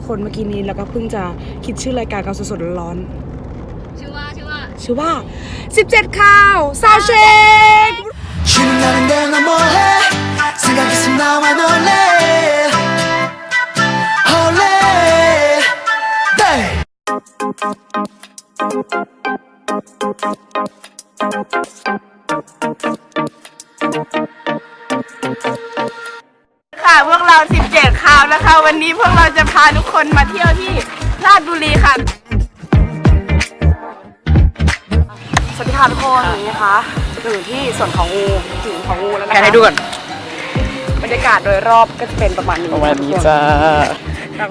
กคนเมื่อกี้นี้แล้วก็เพิ่งจะคิดชื่อรายการกันสดๆร้อนๆชื่อว่า17ข่าวซาวเช็คค่ะพวกเรา17ข่าวนะคะวันนี้พวกเราจะพาทุกคนมาเที่ยวที่ราชบุรีค่ะสวัสดีค่ะทุกคนอย่างนี้นะคะอยู่ที่ส่วนของงูแล้วนะคะให้ดูก่อนบรรยากาศโดยรอบก็จะเป็นประมาณนี้จ้า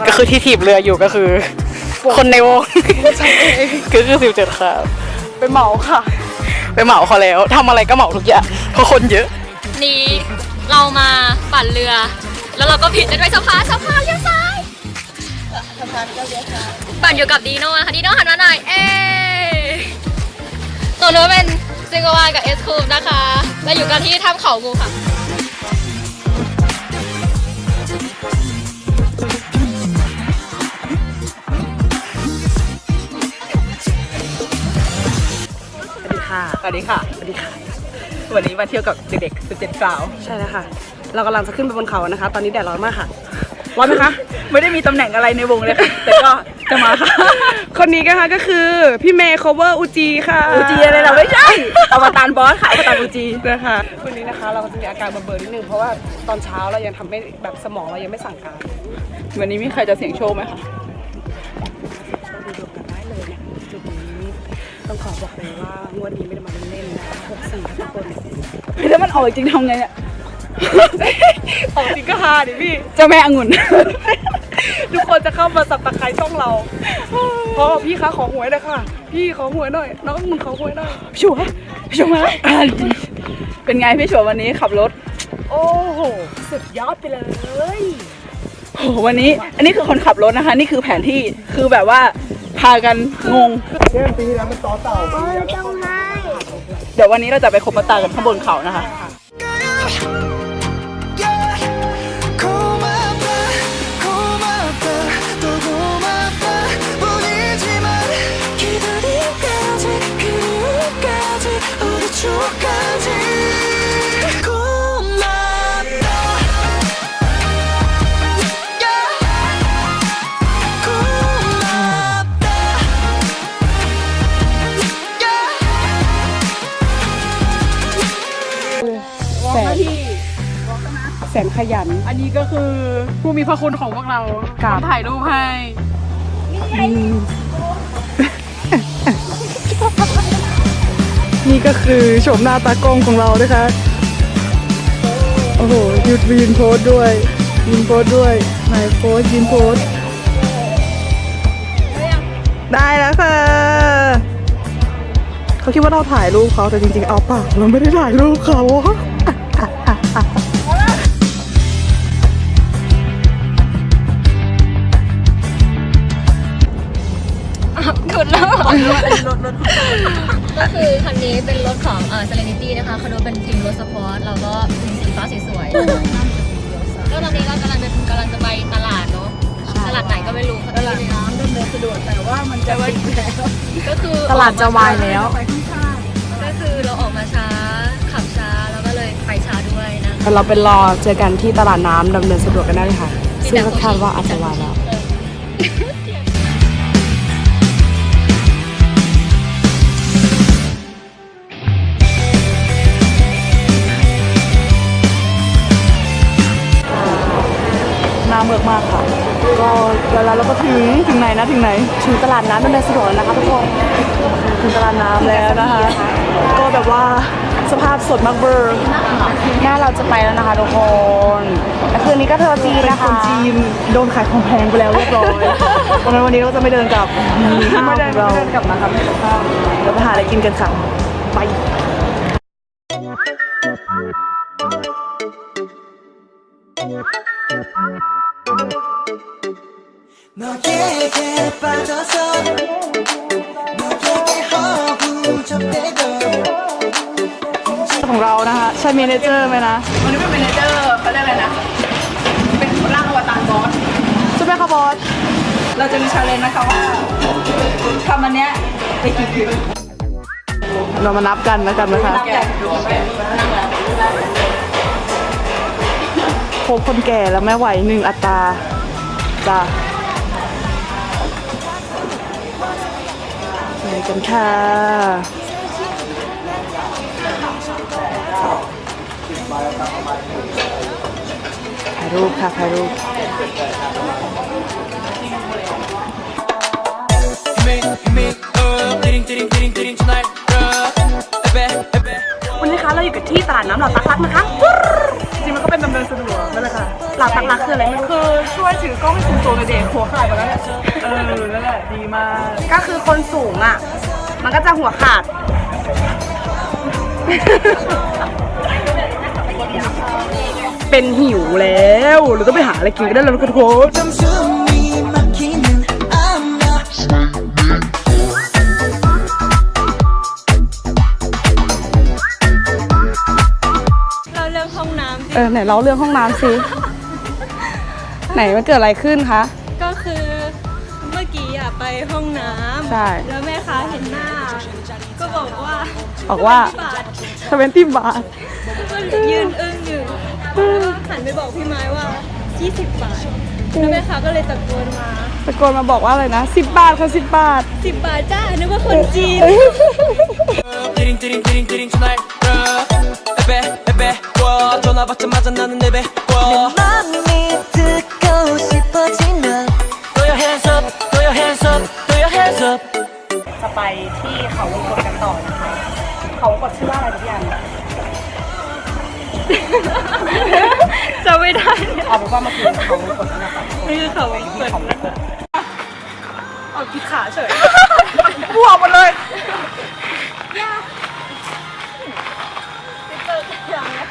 ก็คือที่ถีบเรืออยู่ก็คือคนในวงก็คือ17ข่าวไปเหมาค่ะไปเหมาเขาแล้วทำอะไรก็เหมาทุกอย่างเพราะคนเยอะนี้เรามาปั่นเรือแล้วเราก็ผิดกันด้วยสะพานเลี้ยวซ้ายสะพานก็เลี้ยวซ้ายปั่นอยู่กับดีโน่นะคะดีโน่หันมาหน่อยตัวนู้นเป็นซิงเกิลวานกับเอสคูมนะคะและอยู่กันที่ถ้ำเขางูค่ะสวัสดีค่ะวันนี้มาเที่ยวกับเด็กๆ17สาวใช่แล้วค่ะเรากำลังจะขึ้นไปบนเขานะคะตอนนี้แดดร้อนมากค่ะร้อนไหมคะไม่ได้มีตำแหน่งอะไรในวงเลยค่ะแต่ก็จะมาค่ะคนนี้ก็คือพี่เมย์ cover อูจีค่ะอูจีอะไรเราไม่ใช่อวตารบอสค่ะอวตารอูจีนะคะวันนี้นะคะเราก็จะมีอาการเบลอๆนิดนึงเพราะว่าตอนเช้าเรายังทำไม่แบบสมองเรายังไม่สั่งการวันนี้มีใครจะเสี่ยงโชคไหมคะดูกันได้เลยเนี่ยจุดนี้ต้องขอบอกเลยว่างวดนี้ไม่ได้มาเล่นๆนะ64ทุกคนถ้ามันออกจริงทำไงเนี่ยออกจริงก็ฮาดิพี่เจ้าแม่องุ่นทุกคนจะเข้ามาสับตะไคร้ช่องเราเพราะพี่คะขอหวยหน่อยค่ะพี่ขอหวยหน่อยน้องมึงขอหวยหน่อยชัวมาเป็นไงพี่ชัววันนี้ขับรถโอ้โหสุดยอดไปเลยโอ้วันนี้อันนี้คือคนขับรถนะคะนี่คือแผนที่คือแบบว่าพากันงงเรื่องปีแล้วมันต่อเต่าเดี๋ยววันนี้เราจะไปคบมาตากันข้างบนเขานะคะแสนขยันอันนี้ก็คือผู้มีพระคุณของพวกเราถ่ายรูปให้นี่ก็คือโฉมหน้าตากล้องของเรานะคะโอ้โหยืนโพสด้วยไหนโพสยืนโพสได้แล้วค่ะเขาคิดว่าเราถ่ายรูปเขาแต่จริงๆเอาเปล่าเราไม่ได้ถ่ายรูปเขาขุดแล้วก็คือคันนี้เป็นรถของSerenity นะคะคันนี้เป็นทีมรถสปอร์ตเราก็มีสีฟ้าสวยๆก็ตอนนี้ก็กำลังจะไปตลาดเนาะตลาดไหนก็ไม่รู้ตลาดน้ำดำเนินสะดวกแต่ว่ามันจะปิดแล้วก็คือตลาดจะวายแล้วก็คือเราออกมาช้าขับช้าแล้วก็เลยไปช้าด้วยนะเราไปรอเจอกันที่ตลาดน้ำดำเนินสะดวกกันได้เลยค่ะซึ่งก็คาดว่าอาจจะวายแล้วน้ำเบิกมากค่ะก็แล้วเราก็ถึงไหนนะถึงไหนถึงตลาดน้ำดำเนินสะดวกนะคะทุกคนถึงตลาดน้ำแล้วนะคะก็แบบว่าสภาพสดมากเบอร์หน้าเราจะไปแล้วนะคะทุกคนแล้วคืนนี้ก็เธอจีนนะคะคนจีนโดนขายของแพงไปแล้วเรียบร้อยเพราะงั้นวันนี้เราจะไม่เดินกลับไม่เดินกลับนะคะไม่ข้าวเดี๋ยวไปหาอะไรกินกันค่ะไปของเรานะคะใช่เมเนเจอร์ไหมนะวันนี้เป็นเมเนเจอร์เขาเรียกอะไรนะเป็นร่างอวตารบอสใช่ไหมคะบอส เราจะมีชาเลนจ์นะคะว่าทำอันเนี้ยไปกี่คลิป เรามานับกันนะคะพบคนแก่แล้วไม่ไหว1 อัตราจ้ะไปกันค่ะถ่ายรูปค่ะถ่ายรูป วันนี้คะเราอยู่กันที่ตลาดน้ำหลอดตักลักนะคะจริงๆมันก็เป็นดำเนินสะดวกนั่นแหละค่ะหลอดตักลักคืออะไรคือช่วยถือกล้องให้สูงๆเด็กหัวขาดไปแล้วเนี่ยนั่นแหละดีมากก็คือคนสูงอ่ะมันก็จะหัวขาดเป็นหิวแล้วเราต้องไปหาอะไรกินกันได้แล้วทุกคน เราเรื่องห้องน้ำ ไหนเล่าเรื่องห้องน้ำสิ ไหนมันเกิดอะไรขึ้นคะ ก็คือเมื่อกี้อ่ะไปห้องน้ำ ใช่ แล้วแม่ค้าเห็นหน้า ก็บอกว่า 20 บาท 20 บาท ก็ยืนอึ้งอยู่แล้วก็หันไปบอกพี่ไม้ว่า20 บาทแล้วแม่ค้าก็เลยตะโกนมา ตะโกนมาบอกว่าอะไรนะ10 บาทค่ะ10 บาท 10 บาทจ้านึกว่าคนจีน จะไปที่เขาวงกตกันต่อนะคะ เขาวงกตชื่อว่าอะไรทุกอย่าง จะไม่ได้ เอาเป็นว่ามาคือเขาวงกตนะคะ นี่คือเขาเปิด เขาวงกตเอาผิดขาเฉยบวกหมดเลย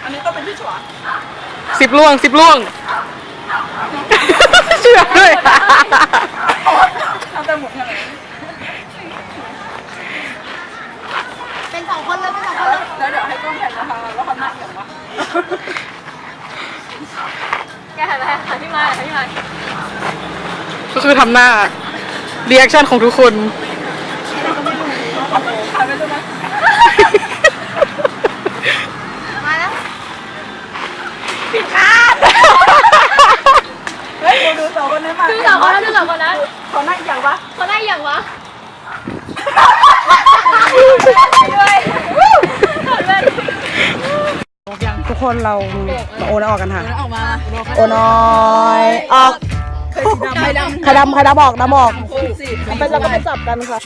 อันนี้ก็เป็นที่ฉวา 10 ล่วง เชื่อด้วย ทำแต่หมดยังไง เป็น2 คนเลยเป็น2 คนเลย แล้วเดี๋ยวให้กล้องแผ่นนะคะแล้วทำหน้าเหี่ยววะ แกหันไปหาพี่ไม้พี่ไม้ ก็คือทำหน้ารีแอคชั่นของทุกคน ถ่ายไปใช่ไหม มาแล้ว เฮ้ยดูสองคนนี้มา ดู2 คนแล้วดู2 คนนั้น ขอหน้าอีกอย่างวะ เขาได้อย่างวะ ทุกคนเราโอนออกกันค่ะโอนอยออกใครดำออกไปเราก็ไปจับกันค่ะ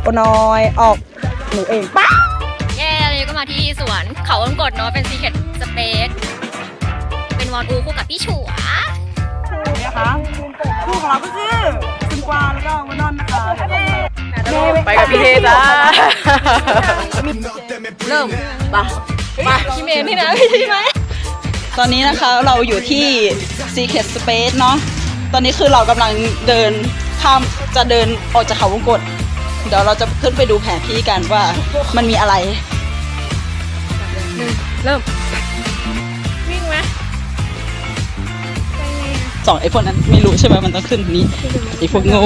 โอนอยออกหนูเองปะ เย้เราก็มาที่สวนเขาวงกตเนาะเป็น Secret Space เป็นวอนอูคู่กับพี่ฉัว นะคะคู่ของเราก็คือคุณกวางแล้วก็วานอนนะคะ ไปกับพี่เทจ้า เริ่มมา พี่เมย์นี่นะพี่ใช่ไหม ตอนนี้นะคะเราอยู่ที่ Secret Space เนาะตอนนี้คือเรากำลังเดินจะเดินออกจากเขาวงกตเดี๋ยวเราจะขึ้นไปดูแผนที่กันว่ามันมีอะไร เริ่ม วิ่งไหม ไอ้พวกนั้นไม่รู้ใช่ไหมมันต้องขึ้นนี้ไอ้พวกโง่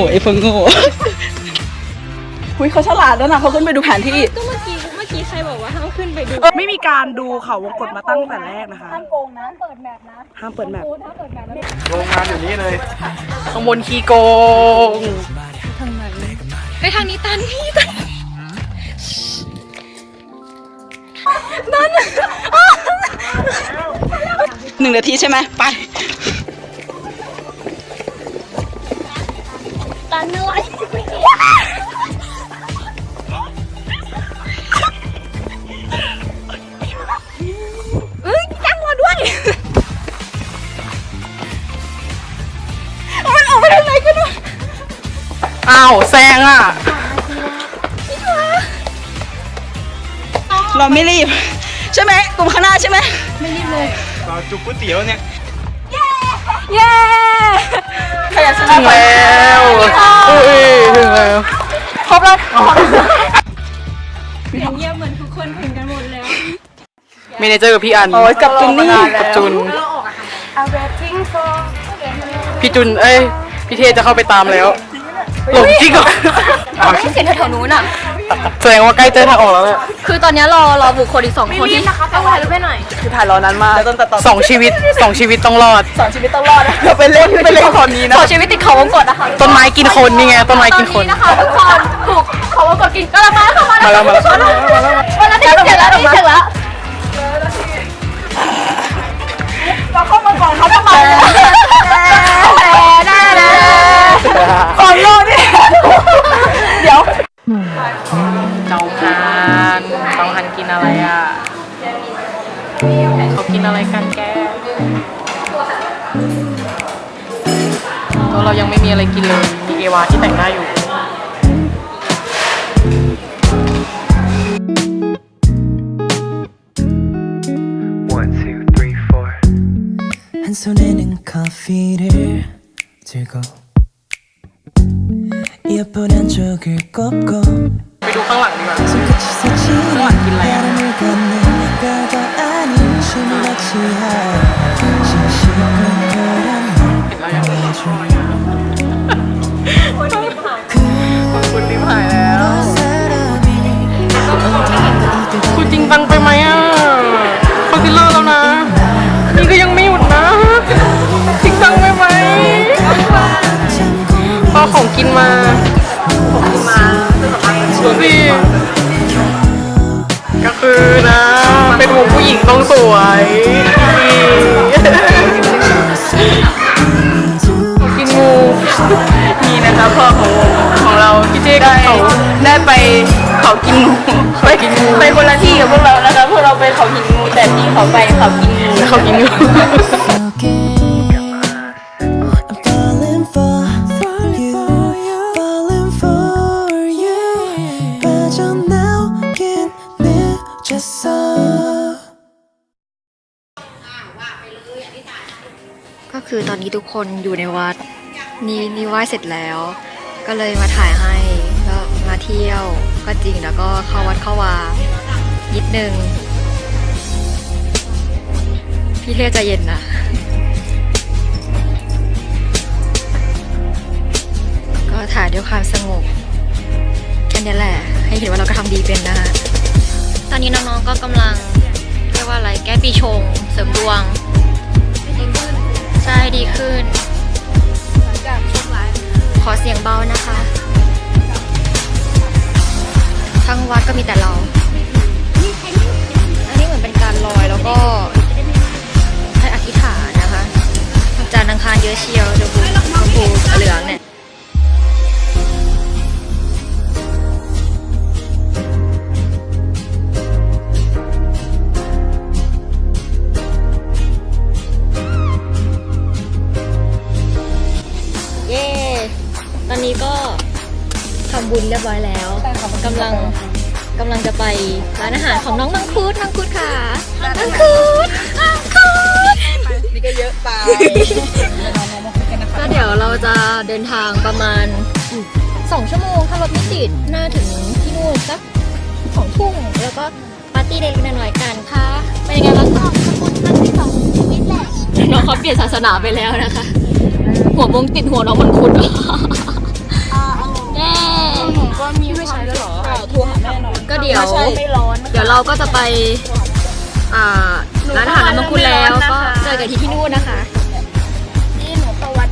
หุยเขาฉลาดแล้วนะเขาขึ้นไปดูแผนที่ ก็เมื่อกี้ใครบอกว่าห้ามขึ้นไปดู ไม่มีการดูเขาวงกตมาตั้งแต่แรกนะคะ ห้ามโกงนะเปิดแมปนะ ห้ามเปิดแมป ถ้าเปิดแมปแล้ว โรงงานอยู่นี้เลย ข้างบนขี้โกง ไปทางนี้ตันนี่ตัน 1 นาทีใช่ไหมไป ตันอะไรเอ้ยจังมาด้วย มันออกไปทางไหนกันวะ อ้าวแซงอ่ะ เราไม่รีบ ใช่ไหมกลุ่มข้างหน้าใช่ไหม เราจุกก๋วยเตี๋ยวเนี่ย เย้ใครอยากชนะ ถึงแล้วอุ้ยถึงแล้ว ครบแล้ว เงียบเหมือนทุกคนถึงกันหมดแล้ว เมเนเจอร์กับพี่อัน โอ้ยกับจุนนี่ กับจุน พี่จุน เอ้ย พี่เทจะเข้าไปตามแล้ว หลงจริงเหรอ เสียงแถวๆนู้นอ่ะ แสดงว่าใกล้เจอทางออกแล้วแหละ คือตอนนี้รอบุคคลอีก2 คนที่ต้องถ่ายรูปให้หน่อย คือถ่ายรอนานมากแล้วต้นตัดต่อ สองชีวิตต้องรอด 2 ชีวิตต้องรอดนะเราไปเล่นตอนนี้นะ ขอชีวิตติดเขาวงกตนะคะ ต้นไม้กินคนนี่ไง ต้นไม้กินคน นะคะทุกคนถูกเขาวงกตกินกระมังเข้ามา มาแล้ว วันละที่เสร็จแล้วที่เสร็จแล้ว เราเข้ามาก่อนเขาจะมาก่อนโลดนี่เดี๋ยว เจ้าฮันกินอะไรอ่ะ เขากินอะไรกันแกตัวเรายังไม่มีอะไรกินเลย มีเอวาที่แต่งหน้าอยู่ One, two, three, four. 한 손에는 커피를 들고 이어폰 한쪽을 꼽고 ไปดูข้างหลังดีกว่า 손끝이 스치는 길라야. 바람을 걷는 별거 아닌 취미같이 싱싱한 거란 말 보여줘 คุณรีบหายแล้ว 사람이 어디가 คุณจริงจังไปไหมอ่ะคอนซีลเลอร์แล้วนะ นี่ก็ยังไม่หยุดนะ จริงจังไปไหมพอของกินมาดูสิก็คือนะ เป็นวงผู้หญิงต้องสวยกินงูนี่นะคะพ่อของเราพี่เจ๊กับเขาได้ไปเขากินงูไปคนละที่กับพวกเรานะคะพวกเราไปเขากินงูแต่พี่เขาไปเขากินงู I'm falling for you, falling for you. 빠져나오긴 늦었어. ก็คือตอนนี้ทุกคนอยู่ในวัดนี่ไหว้เสร็จแล้ว ก็เลยมาถ่ายให้ก็มาเที่ยวก็จริงแล้วก็เข้าวัดเข้าวานิดนึงพี่เรียกใจเย็นนะก็ถ่ายด้วยความสงบแค่นี้แหละให้เห็นว่าเราก็ทำดีเป็นนะฮะตอนนี้น้องๆก็กำลังเรียกว่าอะไรแก้ปีชงเสริมดวงใช่ดีขึ้นขอเสียงเบานะคะ ทั้งวัดก็มีแต่เรา อันนี้เหมือนเป็นการลอยแล้วก็ให้อธิษฐานนะคะจานทร์อังคารเยอะเชียวชมพูเหลืองเนี่ย เย้ ตอนนี้ก็ทำบุญเรียบร้อยแล้วกำลังจะไปร้านอาหารของน้องมังคุดค่ะมังคุดนี่ก็เยอะไป ก็เดี๋ยวเราจะเดินทางประมาณ2 ชั่วโมงถ้ารถไม่ติดน่าถึงที่นู่นสัก2 ทุ่มแล้วก็ปาร์ตี้เล็กๆน้อยๆกันค่ะเป็นยังไงบ้างคะน้องเขาเปลี่ยนศาสนาไปแล้วนะคะ หัวมงติดหัวน้องมังคุดก็มีไม่ใช้แล้วหรอทัวร์หาแม่หน่อยก็เดี๋ยวเราก็จะไปร้านอาหารน้ำมังคุดแล้วก็เจอกันที่นู่นนะคะนี่หนูประวัติ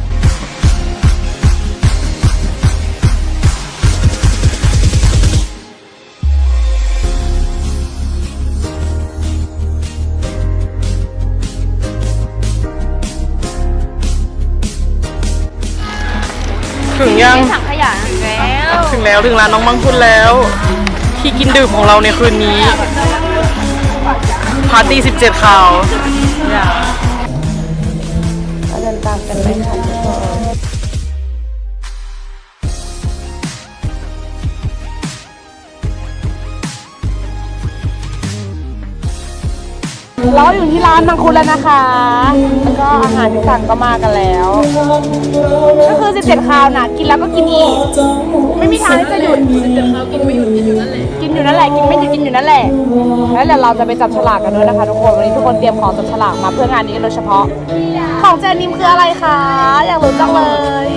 ถึงยัง ถังขยะแล้ว ถึงร้านน้องมังคุดแล้ว ที่กินดื่มของเราในคืนนี้ปาร์ตี้17ข่าว เดินตามกันเลยค่ะทุกคน เราอยู่ที่ร้านมังคุดแล้วนะคะ แล้วก็อาหารที่สั่งก็มากันแล้ว ก็คือ17คราวนะกินแล้วก็กินอีก ไม่มีทางที่จะหยุด17คราวกินไม่หยุดกินอยู่นั่นแหละ กินอยู่นั่นแหละ กินไม่หยุดกินอยู่นั่นแหละ แล้วเดี๋ยวเราจะไปจับฉลากกันด้วยนะคะทุกคน วันนี้ทุกคนเตรียมของจับฉลากมาเพื่องานนี้โดยเฉพาะ ของเจนิมคืออะไรคะ อยากรู้จังเลย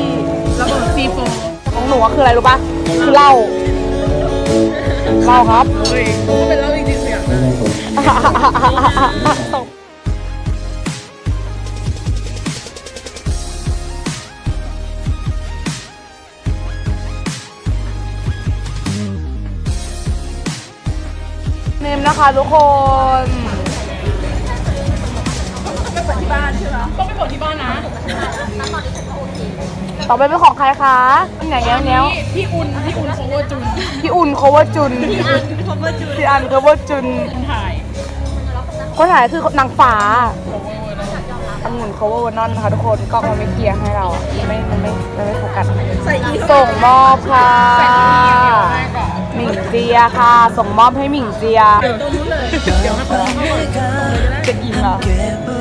ระเบิดซีโฟ ของหนูคืออะไรรู้ปะคือเหล้าครับ เฮ้ยก็เป็นเล่าจริงๆเสียงนะ เนมนะคะทุกคน ต้องไปเปิดที่บ้านนะ ต่อไปเป็นของใครคะไหนแง้ว พี่อุ่นโคเวอร์จุน พี่อุ่น cover จุนพี่อัน cover จุน ถ่าย คนถ่ายคือนางฟ้าองุ่น cover วานอนนะคะทุกคนกล้องมันไม่เคลียร์ให้เรามันไม่โฟกัสส่งมอบค่ะหมิงเจียค่ะ ส่งมอบให้หมิงเจีย ตรงนู้นเลย เดี๋ยวให้คนเข้ามา จะกินเหรอ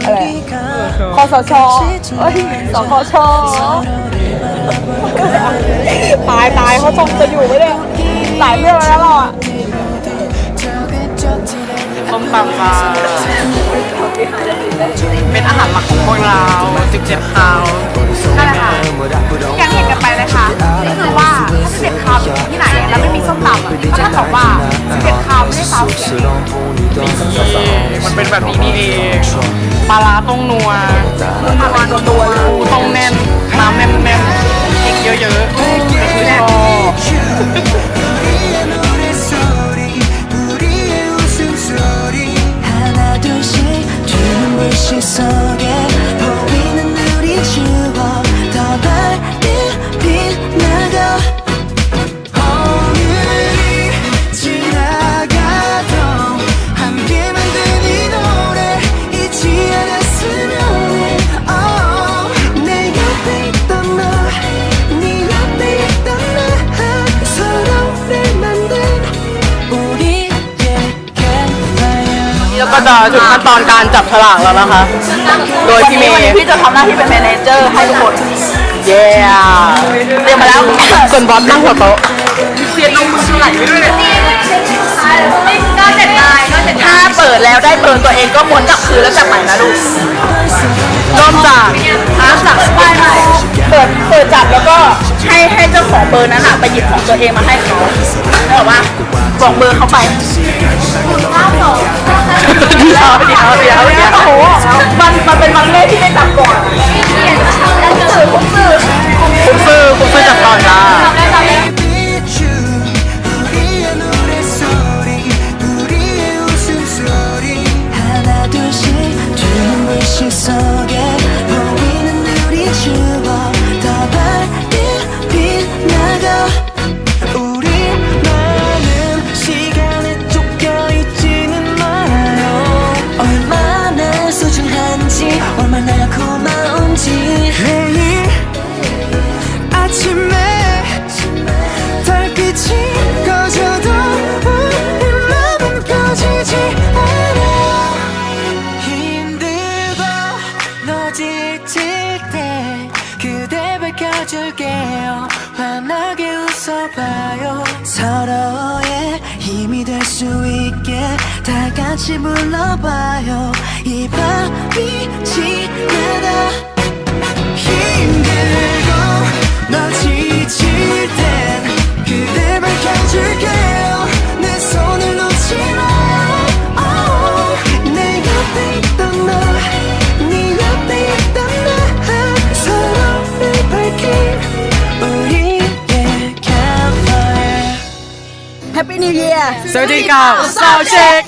อะไรคสชเอ้ยสคชตายเขาชมจะอยู่ไหมเนี่ยหลายเรื่องแล้วเราอ่ะ ต้มตำปลาเป็นอาหารหลักของพวกเรา17คราว นั่นแหละค่ะอย่างที่เห็นกันไปเลยค่ะนี่คือว่าถ้า11คราวอยู่ที่ไหนแล้วไม่มีส้มตำอ่ะก็เท่ากับว่า11คราวไม่ได้ซาวเสียง มันเป็นแบบนี้นี่เองปลาร้าต้องนัวปูต้องแน่นน้ำแน่นพริกเยอะๆคือชอบ 속에 보이는 우리 추억 더 밝게 빛나고 오늘이 지나가도 함께 만든 이 노래 잊지 않았으면 해 내 옆에 있던 너 네 옆에 있던 나 서로를 만든 우리의 campfire แล้วก็จะถึงขั้นตอนการจับฉลากแล้วนะคะ โดยพี่เมย์พี่จะทำหน้าที่เป็นแมเนเจอร์ให้ทุกคน เย้เตรียมมาแล้วส่วนบอสนั่งหัวโต๊ะเสียนลงมือไหลไปด้วยเลยถ้าเปิดแล้วได้เบอร์ตัวเองก็ม้วนกลับคืนแล้วจับใหม่นะลูกเริ่มจากไม่เปิดจับแล้วก็ให้เจ้าของเบอร์นั้นไปหยิบของตัวเองมาให้เขาบอกว่าบอกเบอร์เขาไปเดี๋ยวโอ้โหมันเป็นวันเลขที่ได้จับก่อนคุณซื้อจับก่อนจ้า 우리의 노래소리 우리의 웃음소리 하나둘씩 눈부신 속에 보이는 우리 추억 더 밝게 빛나고 우리만은 시간에 쫓겨있지는 말아요 얼마나 소중한지 얼마나 고마운지 매일 아침에 달빛이 꺼져도 우리 맘은 꺼지지 않아 힘들고 너 지칠 때 그대 밝혀줄게요 환하게 웃어봐요 서로의 힘이 될 수 있게 다 같이 불러봐요 이 밤이 지나다 힘들고 너 지칠 땐 그대 밝혀줄게요 내 손을 놓지 마요 내 옆에 있던 너 네 옆에 있던 나 서로를 밝힌 우리의 campfire Happy New Year สวัสดีค่ะซาวเช็ค